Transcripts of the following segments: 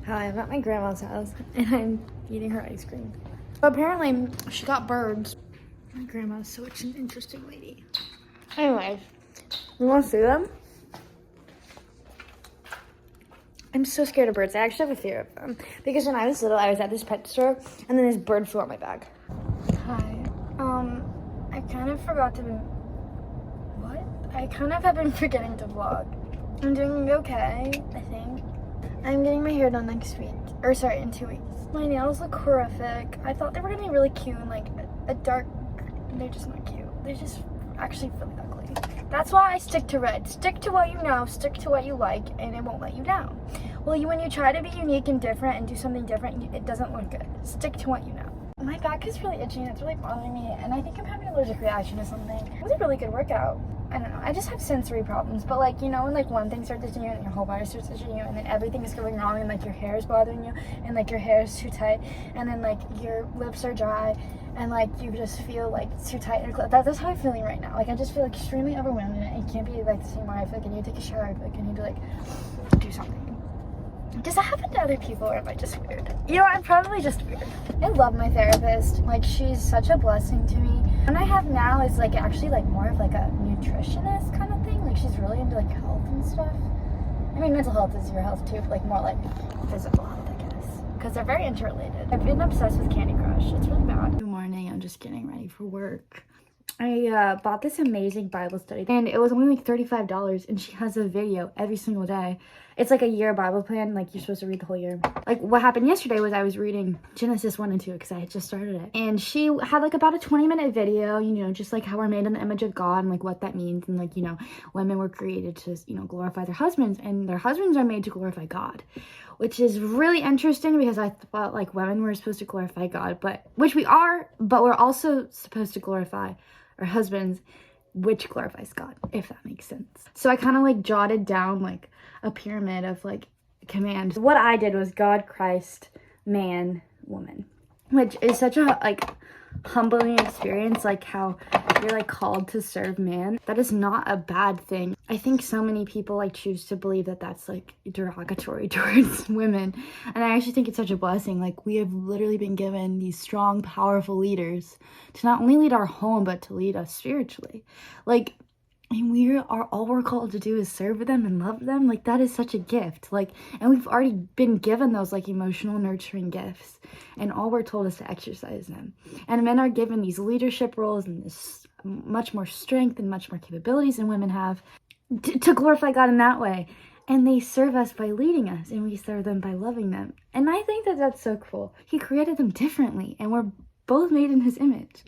Hi, I'm at my grandma's house and I'm eating her ice cream. Apparently, she got birds. My grandma's such an interesting lady. Anyways, you want to see them? I'm so scared of birds. I actually have a fear of them. Because when I was little, I was at this pet store and then this bird flew on my bag. Hi. I kind of forgot to be... What? I kind of have been forgetting to vlog. I'm doing okay, I think. I'm getting my hair done next week. Or sorry, in 2 weeks. My nails look horrific. I thought they were gonna be really cute and like a dark... They're just not cute. They're just actually really ugly. That's why I stick to red. Stick to what you know, stick to what you like, and it won't let you down. Well, when you try to be unique and different and do something different, it doesn't look good. Stick to what you know. My back is really itchy and it's really bothering me, and I think I'm having an allergic reaction to something. It was a really good workout. I don't know, I just have sensory problems, but like, you know, when like one thing starts itching you and your whole body starts itching you and then everything is going wrong and like your hair is bothering you and like your hair is too tight and then like your lips are dry and like you just feel like too tight in your clothes. That's how I'm feeling right now. Like I just feel like extremely overwhelmed and it can't be like the same way. I feel like I need to take a shower. I feel like I need to like do something. Does that happen to other people or am I just weird? You know, I'm probably just weird. I love my therapist. Like, she's such a blessing to me. What I have now is like actually like more of like a nutritionist kind of thing. Like, she's really into like health and stuff. I mean, mental health is your health too, but like more like physical health, I guess. Because they're very interrelated. I've been obsessed with Candy Crush. It's really bad. Good morning. I'm just getting ready for work. I bought this amazing Bible study and it was only like $35 and she has a video every single day. It's like a year Bible plan, like you're supposed to read the whole year. Like what happened yesterday was I was reading Genesis 1 and 2 because I had just started it. And she had like about a 20-minute video, you know, just like how we're made in the image of God and like what that means. And like, you know, women were created to, you know, glorify their husbands and their husbands are made to glorify God. Which is really interesting because I thought like women were supposed to glorify God, but which we are, but we're also supposed to glorify our husbands, which glorifies God, if that makes sense. So I kind of like jotted down like a pyramid of like commands. What I did was God, Christ, man, woman, which is such a like humbling experience, like how you're like called to serve man. That is not a bad thing. I think so many people like choose to believe that that's like derogatory towards women, and I actually think it's such a blessing. Like we have literally been given these strong, powerful leaders to not only lead our home but to lead us spiritually. Like, and we are, all we're called to do is serve them and love them. Like that is such a gift. Like, and we've already been given those like emotional nurturing gifts, and all we're told is to exercise them. And men are given these leadership roles and this much more strength and much more capabilities than women have to glorify God in that way. And they serve us by leading us, and we serve them by loving them. And I think that that's so cool. He created them differently, and we're both made in his image.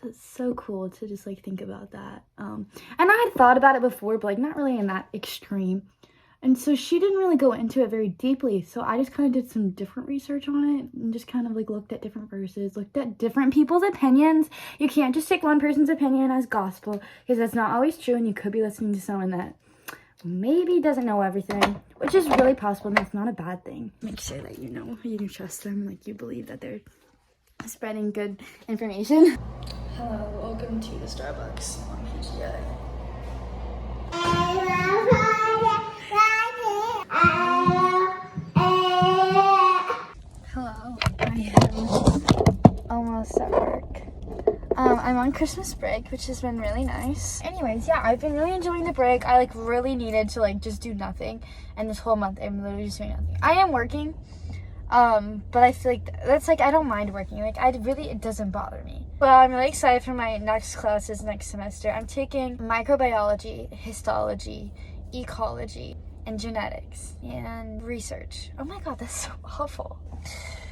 So it's so cool to just like think about that. And I had thought about it before, but like not really in that extreme. And so she didn't really go into it very deeply. So I just kind of did some different research on it and just kind of like looked at different verses, looked at different people's opinions. You can't just take one person's opinion as gospel because that's not always true. And you could be listening to someone that maybe doesn't know everything, which is really possible. And that's not a bad thing. Make sure that you know, you can trust them, like you believe that they're spreading good information. Hello, welcome to the Starbucks on PGI. Hello, I am almost at work. I'm on Christmas break, which has been really nice. Anyways, yeah, I've been really enjoying the break. I like really needed to like just do nothing, and this whole month I'm literally just doing nothing. I am working, but I feel like that's like I don't mind working. Like it doesn't bother me. Well, I'm really excited for my next classes next semester. I'm taking microbiology, histology, ecology, and genetics, and research. Oh my god, that's so awful.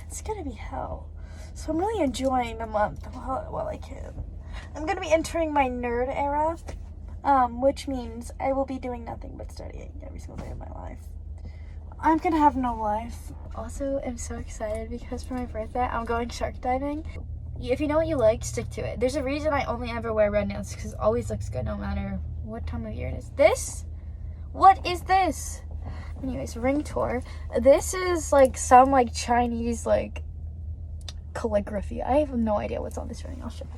It's gonna be hell. So I'm really enjoying the month while I can. I'm gonna be entering my nerd era, which means I will be doing nothing but studying every single day of my life. I'm gonna have no life. Also, I'm so excited because for my birthday, I'm going shark diving. If you know what you like, stick to it. There's a reason I only ever wear red nails because it always looks good no matter what time of year it is. This? What is this? Anyways, ring tour. This is like some like Chinese like calligraphy. I have no idea what's on this ring. I'll show you.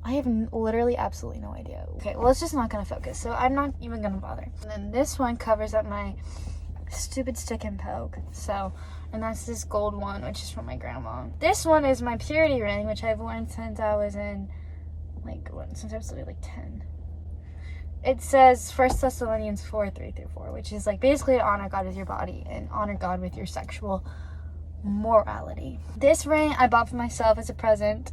I have literally absolutely no idea. Okay, well, it's just not gonna focus, so I'm not even gonna bother. And then this one covers up my stupid stick and poke. So, and that's this gold one, which is from my grandma. This one is my purity ring, which I've worn since I was in, since I was literally 10. It says 1 Thessalonians 4:3-4, which is basically honor God with your body and honor God with your sexual morality. This ring I bought for myself as a present,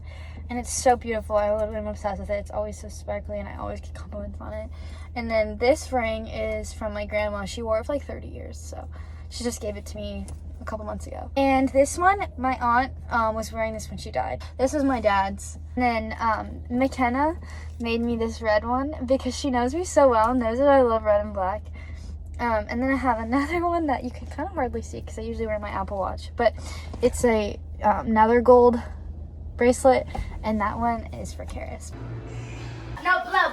and it's so beautiful. I literally am obsessed with it. It's always so sparkly, and I always get compliments on it. And then this ring is from my grandma. She wore it for 30 years, so she just gave it to me a couple months ago. And this one, my aunt was wearing this when she died. This was my dad's. And then McKenna made me this red one because she knows me so well, knows that I love red and black. And then I have another one that you can kind of hardly see because I usually wear my Apple Watch, but it's a nether gold bracelet, and that one is for Karis. No, blow.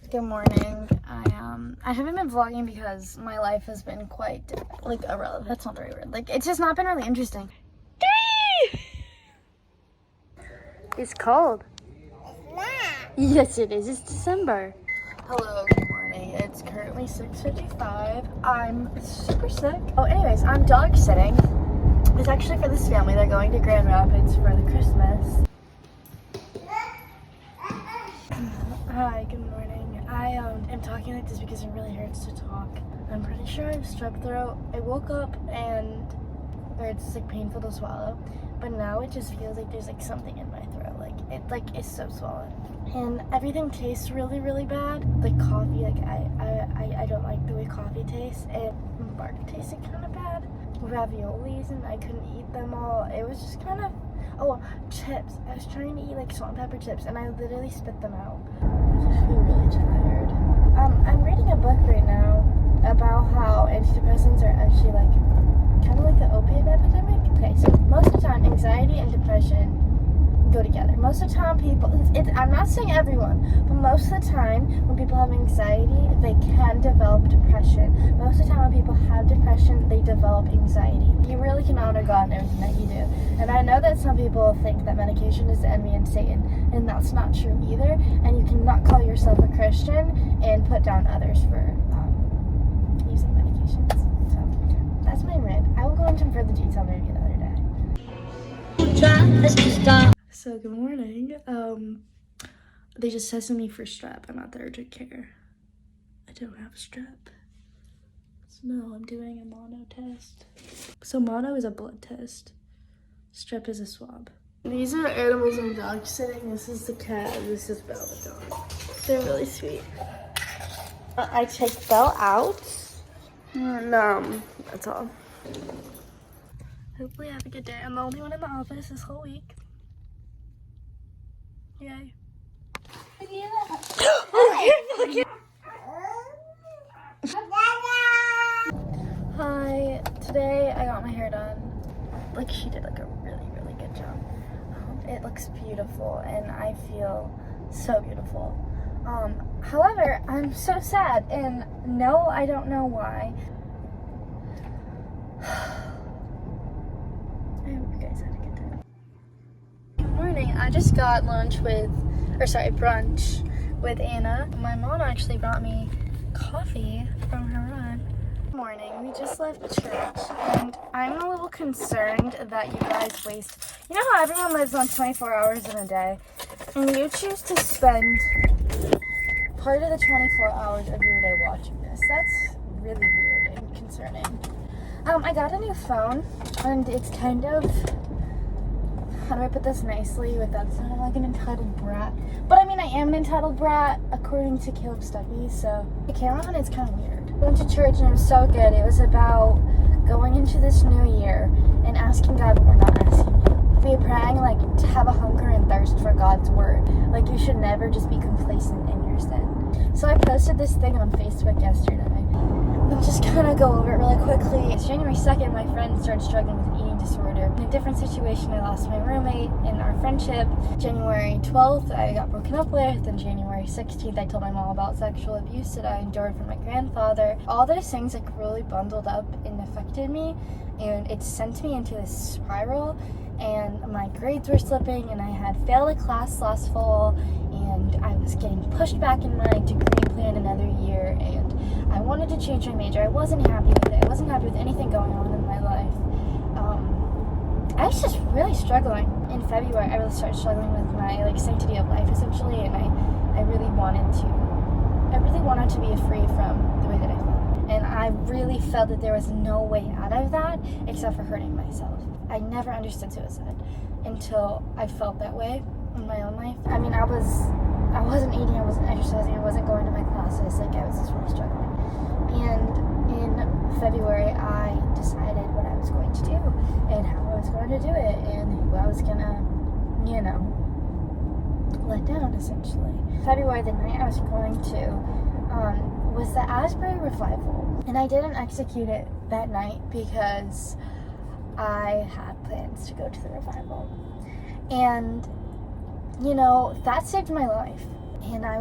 Good morning. I haven't been vlogging because my life has been quite irrelevant. That's not the right word. It's just not been really interesting. It's cold. It's not. Yes, it is. It's December. Hello, good morning. It's currently 6:55. I'm super sick. Oh, anyways, I'm dog sitting. It's actually for this family. They're going to Grand Rapids for the Christmas. Hi, good morning. I am talking like this because it really hurts to talk. I'm pretty sure I have strep throat. I woke up and it's painful to swallow, but now it just feels like there's something in my throat. It's so swollen, and everything tastes really, really bad. Coffee, I don't like the way coffee tastes, and bark tasted kind of bad. Raviolis, and I couldn't eat them all. It was just kind of, chips. I was trying to eat salt and pepper chips, and I literally spit them out. I just feel really tired. I'm reading a book right now about how antidepressants are actually kind of like the opiate epidemic. Okay, so most of the time, anxiety and depression go together. Most of the time I'm not saying everyone, but most of the time when people have anxiety, they can develop depression. Most of the time when people have depression, they develop anxiety. You really can honor God in everything that you do. And I know that some people think that medication is the enemy and Satan, and that's not true either. And you cannot call yourself a Christian and put down others for using medications. So that's my rant. I will go into further detail maybe another day. So good morning. They just tested me for strep. I'm at the urgent care. I don't have strep. So no, I'm doing a mono test. So mono is a blood test. Strep is a swab. These are animals I'm dog sitting. This is the cat, and this is Belle the dog. They're really sweet. I take Belle out. And that's all. Hopefully I have a good day. I'm the only one in the office this whole week. Yay. Hi, today I got my hair done. She did a really, really good job. It looks beautiful and I feel so beautiful. However, I'm so sad, and no, I don't know why. I hope you guys had a good time. Good morning. I just got brunch with Anna. My mom actually brought me coffee from her run. Good morning. We just left church, and I'm a little concerned that you guys waste. You know how everyone lives on 24 hours in a day, and you choose to spend part of the 24 hours of your day watching this. That's really weird and concerning. I got a new phone, and it's kind of, how do I put this nicely without sounding like an entitled brat? But I mean, I am an entitled brat, according to Caleb Stuckey, so the camera on it's kind of weird. I went to church, and it was so good. It was about going into this new year and asking God what we're not asking Him. We were praying, to have a hunger and thirst for God's word. You should never just be complacent in your sin. So I posted this thing on Facebook yesterday. I'll just kind of go over it really quickly. It's January 2nd, my friend started struggling with an eating disorder. In a different situation, I lost my roommate in our friendship. January 12th, I got broken up with. And January 16th, I told my mom about sexual abuse that I endured from my grandfather. All those things really bundled up and affected me. And it sent me into this spiral. And my grades were slipping, and I had failed a class last fall. and I was getting pushed back in my degree plan another year, and I wanted to change my major. I wasn't happy with it. I wasn't happy with anything going on in my life. I was just really struggling. In February, I really started struggling with my sanctity of life, essentially, and I really wanted to be free from the way that I felt. And I really felt that there was no way out of that except for hurting myself. I never understood suicide until I felt that way in my own life. I mean, I wasn't eating, I wasn't exercising, I wasn't going to my classes, I was just really struggling. And in February, I decided what I was going to do and how I was going to do it and who I was gonna, let down, essentially. February, the night I was going to, was the Asbury Revival. And I didn't execute it that night because I had plans to go to the revival. And, that saved my life. And I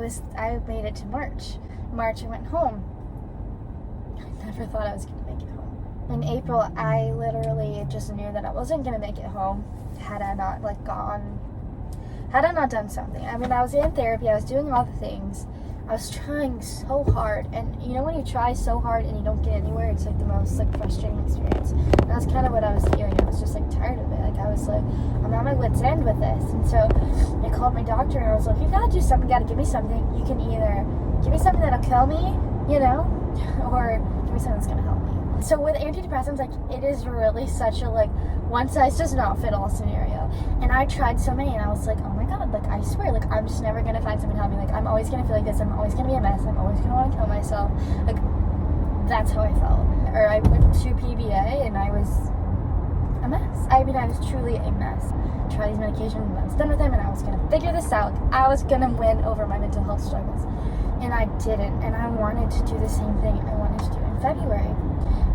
made it to March. March, I went home. I never thought I was going to make it home. In April, I literally just knew that I wasn't going to make it home had I not, done something. I mean, I was in therapy, I was doing all the things. I was trying so hard, and when you try so hard and you don't get anywhere, it's the most frustrating experience. And that's kind of what I was feeling. I was just tired of it. I was I'm at my wit's end with this. And so I called my doctor and I was like, you gotta do something, you gotta give me something. You can either give me something that'll kill me, or give me something that's gonna help me. So with antidepressants, it is really such a one size does not fit all scenario. And I tried so many, and I was like, oh my god, I swear, I'm just never gonna find something to help me. I'm always gonna feel like this. I'm always gonna be a mess. I'm always gonna want to kill myself. That's how I felt. Or I went to PBA, and I was a mess. I mean, I was truly a mess. Tried these medications, and I was done with them, and I was gonna figure this out. I was gonna win over my mental health struggles, and I didn't. And I wanted to do the same thing I wanted to do in February.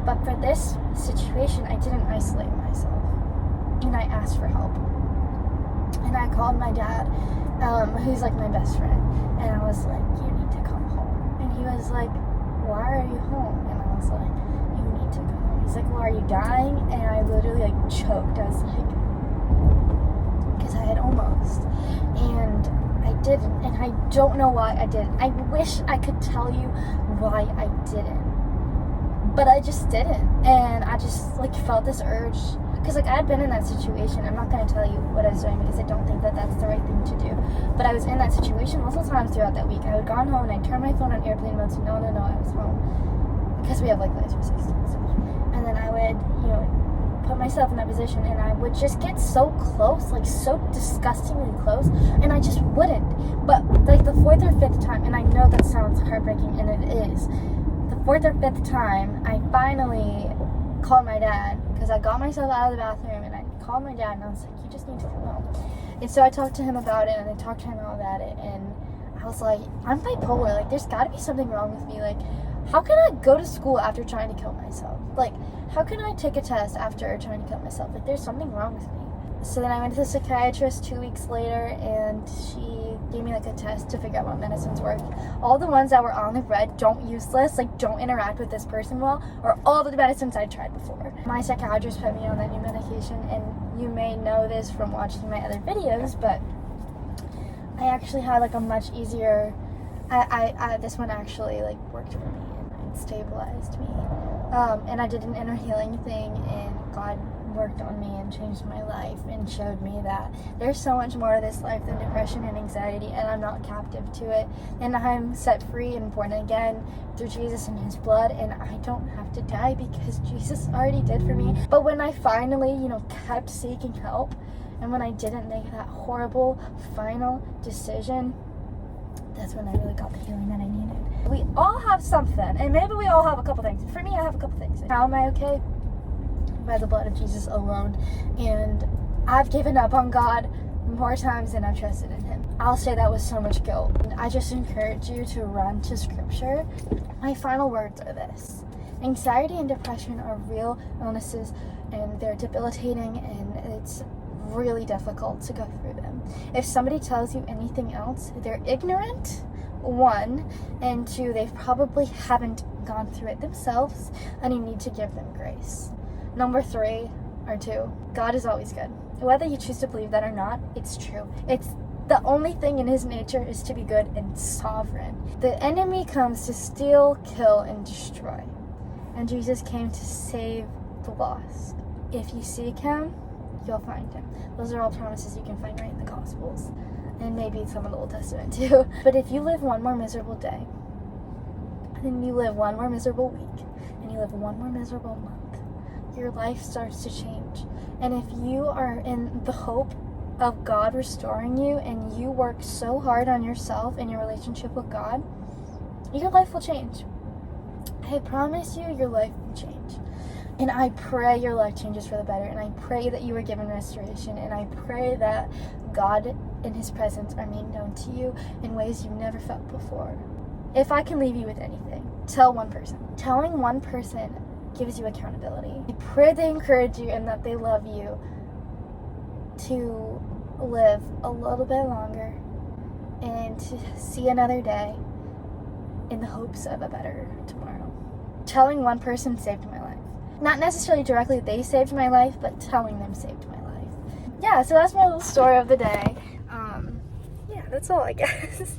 But for this situation, I didn't isolate myself, and I asked for help. And I called my dad, who's my best friend, and I was like, you need to come home. And he was like, why are you home? And I was like, you need to come home. He's like, well, are you dying? And I literally choked. I was like, because I had almost. And I didn't, and I don't know why I didn't. I wish I could tell you why I didn't. But I just didn't, and I just felt this urge, because I had been in that situation. I'm not going to tell you what I was doing because I don't think that that's the right thing to do, but I was in that situation multiple times throughout that week. I would gone home and I'd turn my phone on airplane mode, so no, I was home, because we have laser system and stuff. And then I would, put myself in that position, and I would just get so close, so disgustingly close, and I just wouldn't. But the fourth or fifth time, and I know that sounds heartbreaking, and it is, the fourth or fifth time, I finally called my dad, because I got myself out of the bathroom, and I called my dad, and I was like, you just need to come home. And so I talked to him about it, and I talked to him all about it, and I was like, I'm bipolar, there's gotta be something wrong with me, how can I go to school after trying to kill myself? How can I take a test after trying to kill myself? There's something wrong with me. So then I went to the psychiatrist 2 weeks later, and she gave me a test to figure out what medicines work. All the ones that were on the red, don't use this, don't interact with this person well, or all the medicines I tried before. My psychiatrist put me on that new medication, and you may know this from watching my other videos, but I actually had a much easier, this one actually worked for me, and it stabilized me. And I did an inner healing thing, and God worked on me and changed my life and showed me that there's so much more to this life than depression and anxiety, and I'm not captive to it, and I'm set free and born again through Jesus and his blood, and I don't have to die because Jesus already did for me. But when I finally kept seeking help, and when I didn't make that horrible final decision, that's when I really got the healing that I needed. We all have something, and maybe we all have a couple things. For me, I have a couple things. How am I okay? By the blood of Jesus alone. And I've given up on God more times than I've trusted in him. I'll say that with so much guilt. I just encourage you to run to scripture. My final words are this: anxiety and depression are real illnesses, and they're debilitating, and it's really difficult to go through them. If somebody tells you anything else, they're ignorant, one, and two, they probably haven't gone through it themselves, and you need to give them grace. Number 3, or 2, God is always good. Whether you choose to believe that or not, it's true. It's The only thing in his nature is to be good and sovereign. The enemy comes to steal, kill, and destroy. And Jesus came to save the lost. If you seek him, you'll find him. Those are all promises you can find right in the Gospels. And maybe some of the Old Testament too. But if you live one more miserable day, and you live one more miserable week, and you live one more miserable month, your life starts to change. And if you are in the hope of God restoring you, and you work so hard on yourself and your relationship with God, your life will change. I promise you, your life will change. And I pray your life changes for the better, and I pray that you are given restoration, and I pray that God and his presence are made known to you in ways you've never felt before. If I can leave you with anything, tell one person. Telling one person gives you accountability. I pray they encourage you and that they love you to live a little bit longer and to see another day in the hopes of a better tomorrow. Telling one person saved my life. Not necessarily directly they saved my life, but telling them saved my life. Yeah, so that's my little story of the day. Yeah, that's all, I guess.